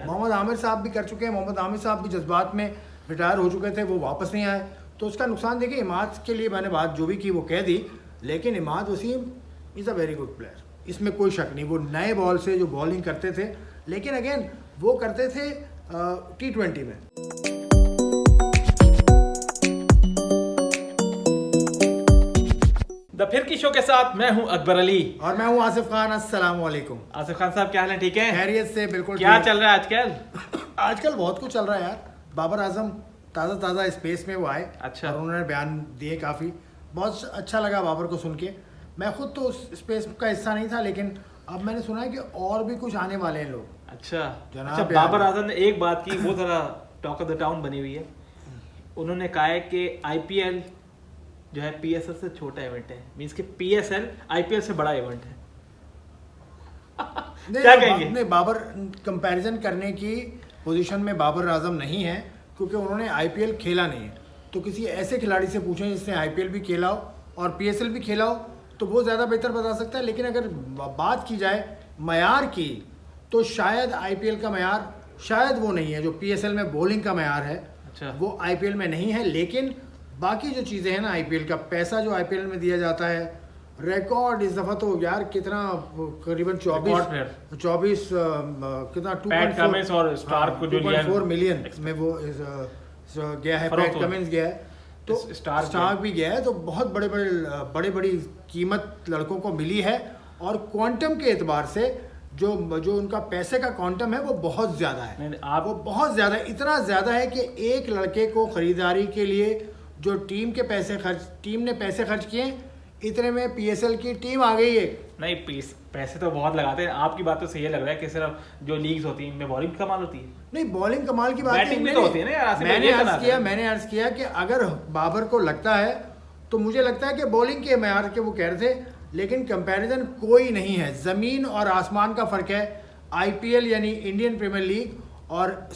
मोहम्मद आमिर साहब भी कर चुके हैं, मोहम्मद आमिर साहब भी जज्बात में रिटायर हो चुके थे, वो वापस नहीं आए, तो उसका नुकसान देखिए इमाद के लिए मैंने बात जो भी की वो कह दी, लेकिन Imad Wasim is a very good player, इसमें कोई शक नहीं। वो नए बॉल से जो बॉलिंग करते थे, लेकिन अगेन वो करते थे T20 में। द फिरकी शो के साथ मैं हूं अकबर अली और मैं हूं आसिफ खान। अस्सलाम वालेकुम। आसिफ खान साहब क्या हाल है? ठीक है, खैरियत से बिल्कुल। क्या चल रहा है आजकल? आजकल बहुत कुछ चल रहा है यार। बाबर आजम ताज़ा स्पेस में वो आए, अच्छा। और उन्होंने बयान दिए, काफ़ी बहुत अच्छा लगा बाबर को सुन के। मैं खुद तो उस स्पेस का हिस्सा नहीं था, लेकिन अब मैंने सुना है कि और भी कुछ आने वाले हैं लोग। अच्छा, बाबर आजम ने एक बात की, वो जरा टॉक ऑफ द टाउन बनी हुई है। उन्होंने कहा है कि आईपीएल जो है पीएसएल से छोटा इवेंट है, मींस कि पीएसएल आईपीएल से बड़ा इवेंट है। क्या कहेंगे? नहीं, बाबर कंपैरिजन करने की पोजीशन में बाबर आजम नहीं है, क्योंकि उन्होंने आईपीएल खेला नहीं है। तो किसी ऐसे खिलाड़ी से पूछें जिसने आईपीएल भी खेला हो और पीएसएल भी खेला हो, तो वो ज़्यादा बेहतर बता सकता है। लेकिन अगर बात की जाए मयार की, तो शायद आईपीएल का मयार शायद वो नहीं है जो पीएसएल में बॉलिंग का मयार है। अच्छा। वो आईपीएल में नहीं है, लेकिन बाकी जो चीज़ें हैं ना, आईपीएल का पैसा जो आईपीएल में दिया जाता है, रिकॉर्ड इस दफ़ा तो यार कितना, करीबन 24 कितना 2.4 मिलियन में वो गया है। पैट कमिंस गया है, तो स्टार्क भी गया है, तो बहुत बड़ी कीमत लड़कों को मिली है। और क्वांटम के एतबार से जो उनका पैसे का क्वांटम है वो बहुत ज़्यादा है। वो बहुत ज़्यादा, इतना ज़्यादा है कि एक लड़के को ख़रीदारी के लिए जो टीम ने पैसे खर्च किए, इतने में पीएसएल की टीम आ गई है। नहीं, पैसे तो बहुत लगाते हैं। आपकी बात तो सही लग रहा है कि सिर्फ जो लीग्स होती हैं इनमें बॉलिंग कमाल होती है। नहीं, बॉलिंग कमाल की बात बैटिंग भी तो होती है ना यार। मैंने अर्ज किया कि अगर बाबर को लगता है, तो मुझे लगता है कि बॉलिंग के मयार के वो कह रहे थे, लेकिन कंपैरिजन कोई नहीं है। ज़मीन और आसमान का फ़र्क है आईपीएल यानी इंडियन प्रीमियर लीग और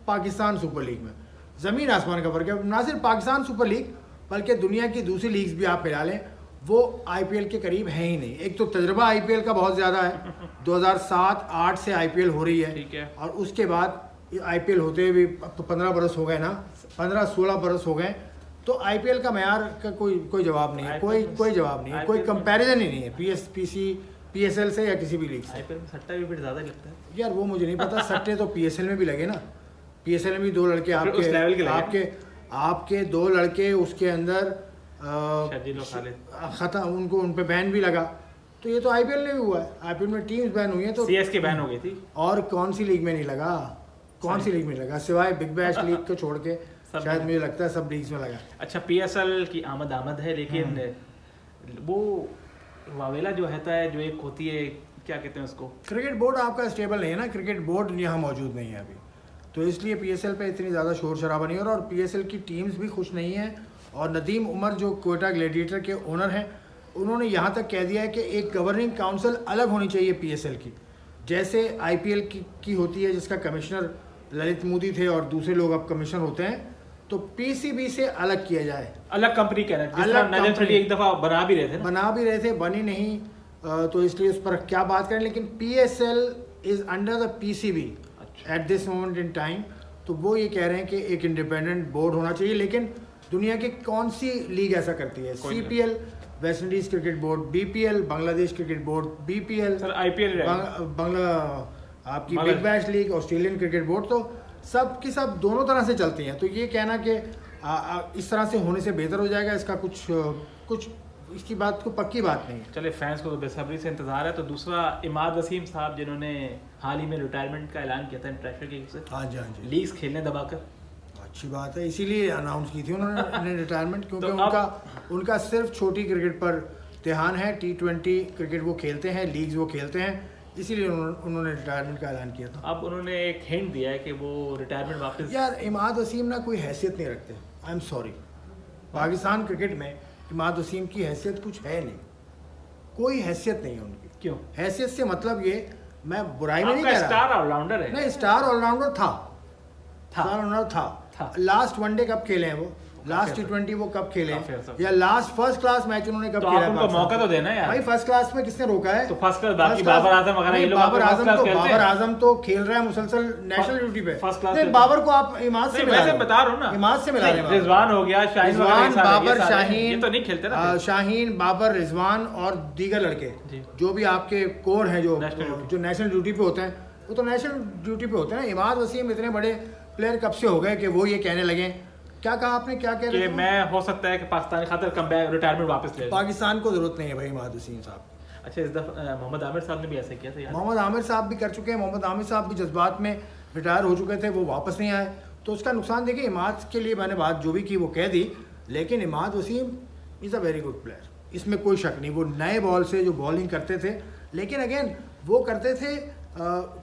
पाकिस्तान सुपर लीग में। ज़मीन आसमान का फ़र्क है। ना सिर्फ पाकिस्तान सुपर लीग, बल्कि दुनिया की दूसरी लीग्स भी आप मिला लें, वो आईपीएल के करीब है ही नहीं। एक तो तजर्बा आईपीएल का बहुत ज़्यादा है, 2007-8 से आईपीएल हो रही है, ठीक है। और उसके बाद आईपीएल होते हुए अब तो 15 बरस हो गए ना, 15-16 बरस हो गए। तो आईपीएल का मयार का कोई जवाब नहीं है, कोई जवाब नहीं है, कोई कंपैरिजन ही नहीं है पीएसएल से या किसी भी लीग से। आईपीएल में सट्टा भी फिर ज़्यादा लगता है यार, वो मुझे नहीं पता। सट्टे तो पीएसएल में भी लगे ना। पीएसएल में भी 2 लड़के आपके 2 लड़के उसके अंदर खत्म, उन पे बैन भी लगा। तो ये तो आईपीएल में भी हुआ है। आईपीएल में टीम्स बैन हुई हैं, तो सीएसके बैन हो गई थी। और कौन सी लीग में नहीं लगा? कौन सी लीग में लगा सिवाय बिग बैश लीग को छोड़ के? शायद मुझे लगता है सब लीग्स में लगा। अच्छा, पीएसएल की आमद है, लेकिन वो वावेला जो होता है, जो एक होती है, क्या कहते हैं उसको, क्रिकेट बोर्ड आपका स्टेबल नहीं है ना। क्रिकेट बोर्ड यहाँ मौजूद नहीं है अभी, तो इसलिए पीएसएल पे इतनी ज़्यादा शोर शराबा नहीं हो रहा, और पीएसएल की टीम्स भी खुश नहीं हैं। और नदीम उमर जो कोयटा ग्लैडिएटर के ओनर हैं, उन्होंने यहाँ तक कह दिया है कि एक गवर्निंग काउंसिल अलग होनी चाहिए पीएसएल की, जैसे आईपीएल की होती है, जिसका कमिश्नर ललित मोदी थे और दूसरे लोग अब कमिश्नर होते हैं। तो पीसीबी से अलग किया जाए, अलग कंपनी कह रहे हैं। अलग कंपनी एक दफ़ा बना भी रहे थे, बनी नहीं, तो इसलिए उस पर क्या बात करें। लेकिन PSL is under the PCB at this moment in time. तो वो ये कह रहे हैं कि एक इंडिपेंडेंट बोर्ड होना चाहिए। लेकिन दुनिया की कौन सी लीग ऐसा करती है? CPL West Indies cricket board, BPL Bangladesh cricket board, BPL IPL आपकी Big Bash League, Australian cricket board, तो सब की सब दोनों तरह से चलती हैं। तो ये कहना कि इस तरह से होने से बेहतर हो जाएगा, इसका कुछ इसकी बात को पक्की बात नहीं है। चले, फैंस को तो बेसब्री से इंतजार है। तो दूसरा, इमाद वसीम साहब जिन्होंने हाल ही में रिटायरमेंट का ऐलान किया था इंटरनेशनल गेम से। हाँ जी, लीग्स खेलने दबाकर। अच्छी बात है, इसीलिए अनाउंस की थी उन्होंने रिटायरमेंट, क्योंकि उनका सिर्फ छोटी क्रिकेट पर ध्यान है। T20 क्रिकेट वो खेलते हैं, लीग्स वो खेलते हैं, इसीलिए उन्होंने रिटायरमेंट का ऐलान किया था। अब उन्होंने एक हिंट दिया है कि वो रिटायरमेंट वापस। यार, इमाद वसीम ना कोई हैसियत नहीं रखते। I am sorry, Pakistan cricket में इमाद वसीम की हैसियत कुछ है नहीं, कोई हैसियत नहीं है उनकी। क्यों? हैसियत से मतलब ये, मैं बुराई में नहीं कह रहा। स्टार ऑलराउंडर है। नहीं, स्टार ऑलराउंडर था। लास्ट वनडे कब खेले हैं वो? लास्ट T20 वो कब खेले काफी अर्सा। या लास्ट फर्स्ट क्लास मैच उन्होंने कब तो खेला आप उनको पाकिस्तान मौका तो देना यार। भाई फर्स्ट क्लास में किसने रोका है? तो फर्स्ट क्लास बाकी First class- बाबर आजम वगैरह ये नहीं, लोग बाबर फर्स्ट आजम क्लास तो खेलते बाबर हैं। आजम तो खेल रहा है मुसलसल नेशनल ड्यूटी पे। फर्स्ट क्लास नहीं, पे- बाबर को आप इमाद से नहीं, मिला वैसे रहे हो। बता रहा हूँ ना। इमाद से मिला रहे हैं। रिजवान हो गया, शाहीन वगैरह रिजवान, ये सारे- बाबर, ये सारे- शाहीन, ये तो नहीं खेलते ना। शाहीन, बाबर, रिजवान और दीगर लड़के जी। जो भी आपके कोर हैं जो नेशनल नेशनल ड्यूटी पे होते हैं, वो तो नेशनल ड्यूटी पे होते हैं। इमाद वसीम इतने बड़े प्लेयर कब से हो गए कि वो ये कहने लगे, क्या कहा आपने, क्या कह रहे कि थे? मैं हो सकता है कि पाकिस्तान खातिर कमबैक रिटायरमेंट वापस ले लूं। पाकिस्तान को जरूरत नहीं है भाई इमाद वसीम साहब। अच्छा, इस दफा मोहम्मद आमिर साहब ने भी ऐसा किया था यार। मोहम्मद आमिर साहब भी कर चुके हैं। मोहम्मद आमिर साहब भी जज्बात में रिटायर हो चुके थे, वो वापस नहीं आए, तो उसका नुकसान देखिए इमाद के लिए मैंने बात जो भी की वो कह दी, लेकिन Imad Wasim is a very good player, इसमें कोई शक नहीं। वो नए बॉल से जो बॉलिंग करते थे, लेकिन अगेन वो करते थे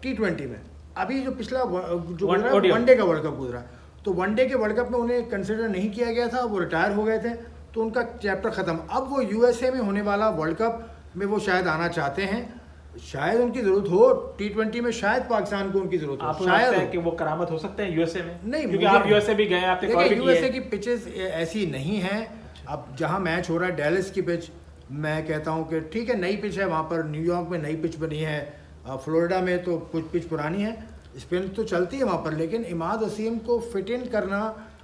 T20 में। अभी जो पिछला जो वनडे का वर्ल्ड कप गुजरा, तो वनडे के वर्ल्ड कप में उन्हें कंसिडर नहीं किया गया था, वो रिटायर हो गए थे, तो उनका चैप्टर ख़त्म। अब वो USA में होने वाला वर्ल्ड कप में वो शायद आना चाहते हैं, शायद उनकी ज़रूरत हो T20 में, शायद पाकिस्तान को उनकी ज़रूरत हो, आपको शायद लगता है हो। कि वो करामत हो सकते हैं यूएसए में? नहीं, क्योंकि मुझे- आप यूएसए भी गए, आपने कॉल भी देखिए की USA है। की पिचेस ऐसी नहीं हैं। अब जहाँ मैच हो रहा है डेलिस की पिच, मैं कहता हूँ कि ठीक है नई पिच है वहाँ पर, न्यूयॉर्क में नई पिच बनी है, फ्लोरिडा में तो कुछ पिच पुरानी है, स्पिन तो चलती है वहाँ पर, लेकिन इमाद वसीम को फिट इन करना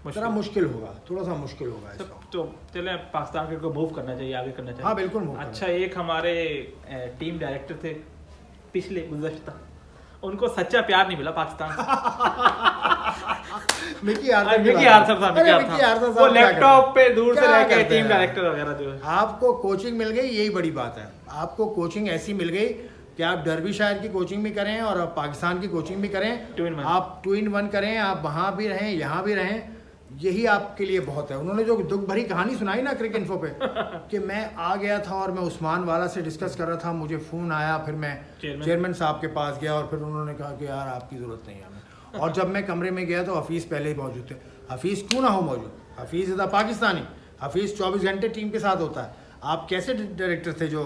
थोड़ा मुश्किल होगा, थोड़ा सा मुश्किल होगा इसका। तो चले पाकिस्तान को मूव करना चाहिए, आगे करना चाहिए। हाँ बिल्कुल move अच्छा, एक हमारे टीम डायरेक्टर थे पिछले गुज़श्ता, उनको सच्चा प्यार नहीं मिला पाकिस्तान मिकी आर्थर की मिकी बात आर्थर है। साहब, अरे मिकी मिकी आर्थर आर्थर वो साहब क्या लैपटॉप करते हैं? पे दूर से क्या रह के करते टीम हैं? डायरेक्टर वगैरह जो है। आपको कोचिंग मिल गई, यही बड़ी बात है। आपको कोचिंग ऐसी मिल गई कि आप डर्बीशायर की कोचिंग भी करें और आप पाकिस्तान की कोचिंग भी करें, 2-in-1। आप 2-in-1 करें, आप वहाँ भी रहें यहाँ भी रहें, यही आपके लिए बहुत है। उन्होंने जो दुख भरी कहानी सुनाई ना क्रिक इन्फो पे कि मैं आ गया था और मैं उस्मान वाला से डिस्कस कर रहा था, मुझे फ़ोन आया, फिर मैं चेयरमैन साहब के पास गया और फिर उन्होंने कहा कि यार आपकी ज़रूरत नहीं है हमें। और जब मैं कमरे में गया तो हफीज़ पहले ही मौजूद थे। हफीज़ क्यों ना हो मौजूद, हफीज़ इज़ द पाकिस्तानी, हफीज़ 24 घंटे टीम के साथ होता है। आप कैसे डायरेक्टर थे जो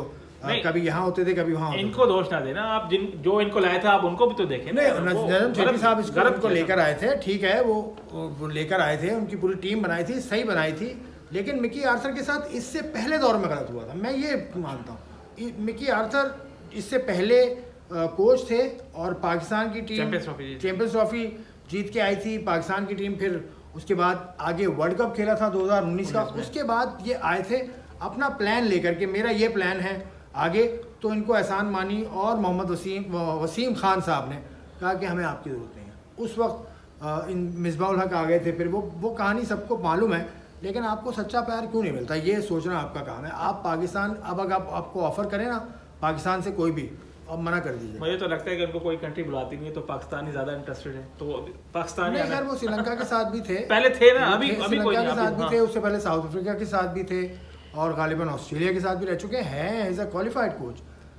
कभी यहाँ होते थे कभी वहाँ होते थे? इनको दोष ना देना आप, जो इनको लाए थे आप उनको भी तो देखें। नहीं, नजम शेट्टी साहब इसको गलत उनको किया लेकर आए थे, ठीक है, वो लेकर आए थे, उनकी पूरी टीम बनाई थी, सही बनाई थी, लेकिन मिकी आर्थर के साथ इससे पहले दौर में गलत हुआ था, मैं ये मानता हूँ। मिकी आर्थर इससे पहले कोच थे और पाकिस्तान की टीम चैंपियंस ट्रॉफी जीत के आई थी पाकिस्तान की टीम, फिर उसके बाद आगे वर्ल्ड कप खेला था 2019 का, उसके बाद ये आए थे अपना प्लान लेकर के, मेरा ये प्लान है आगे, तो इनको एहसान मानी और मोहम्मद वसीम खान साहब ने कहा कि हमें आपकी ज़रूरत नहीं है। उस वक्त इन मिसबाउल हक आ गए थे, फिर वो कहानी सबको मालूम है, लेकिन आपको सच्चा प्यार क्यों नहीं मिलता, ये सोचना आपका काम है। आप पाकिस्तान, अब अगर आपको ऑफ़र करें ना पाकिस्तान से कोई भी, अब मना कर दीजिए। मुझे तो लगता है कि उनको कोई कंट्री बुलाती नहीं है, तो पाकिस्तान ही ज़्यादा इंटरेस्टेड है, तो पाकिस्तान नहीं यार, वो श्रीलंका के साथ भी थे, पहले थे ना, अभी कोई श्रीलंका नहीं, के साथ अभी भी थे, उससे पहले साउथ अफ्रीका के साथ भी थे और गालिबन ऑस्ट्रेलिया के साथ भी रह चुके हैं एज अ क्वालिफाइड कोच।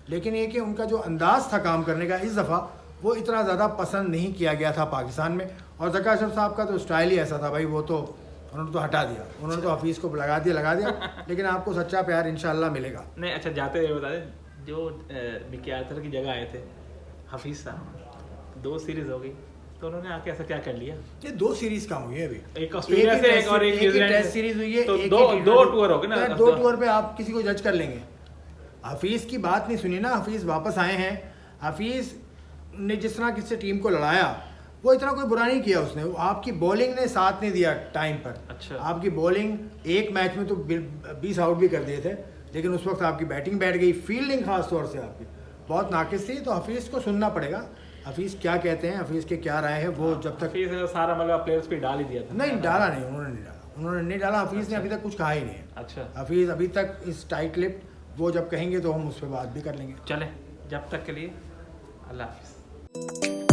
लेकिन ये कि उनका जो अंदाज था काम करने का इस दफ़ा वो इतना ज़्यादा पसंद नहीं किया गया था पाकिस्तान में। और ज़का अशरफ साहब का तो स्टाइल ही ऐसा था भाई, वो तो उन्होंने तो हटा दिया, उन्होंने तो हफीज़ को लगा दिया लेकिन आपको सच्चा प्यार इंशाल्लाह मिलेगा। नहीं, अच्छा जाते हुए बता दें, जो मिकी आर्थर की जगह आए थे हफीज़ साहब, 2 सीरीज़ हो गई, तो उन्होंने आके ऐसा क्या कर लिया? ये 2 सीरीज कम हुई है अभी, एक ऑस्ट्रेलिया से एक और एक न्यूजीलैंड टेस्ट सीरीज हुई है, तो एक दो टूर हो गए ना। 2 टूर पे आप किसी को जज कर लेंगे। हफीज़ की बात नहीं सुनी ना, हफीज़ वापस आए हैं, हफीज़ ने जिस तरह किसी टीम को लड़ाया वो इतना कोई बुरा नहीं किया उसने, आपकी बॉलिंग ने साथ नहीं दिया टाइम पर। अच्छा, आपकी बॉलिंग एक मैच में तो 20 आउट भी कर दिए थे, लेकिन उस वक्त आपकी बैटिंग बैठ गई, फील्डिंग खास तौर से आपकी बहुत नाकिस थी। तो हफीज़ को सुनना पड़ेगा, हफीज़ क्या कहते हैं, हफीज़ के क्या राय है, वो जब तक हफीज़ ने सारा मलबा प्लेयर्स पे डाल ही दिया था। नहीं डाला, नहीं उन्होंने नहीं डाला, हफीज़ ने अभी तक कुछ कहा ही नहीं है। अच्छा, हफीज़ अभी तक इस टाइट लिप्ड, वो जब कहेंगे तो हम उस पर बात भी कर लेंगे। चले, जब तक के लिए अल्लाह हाफिज़।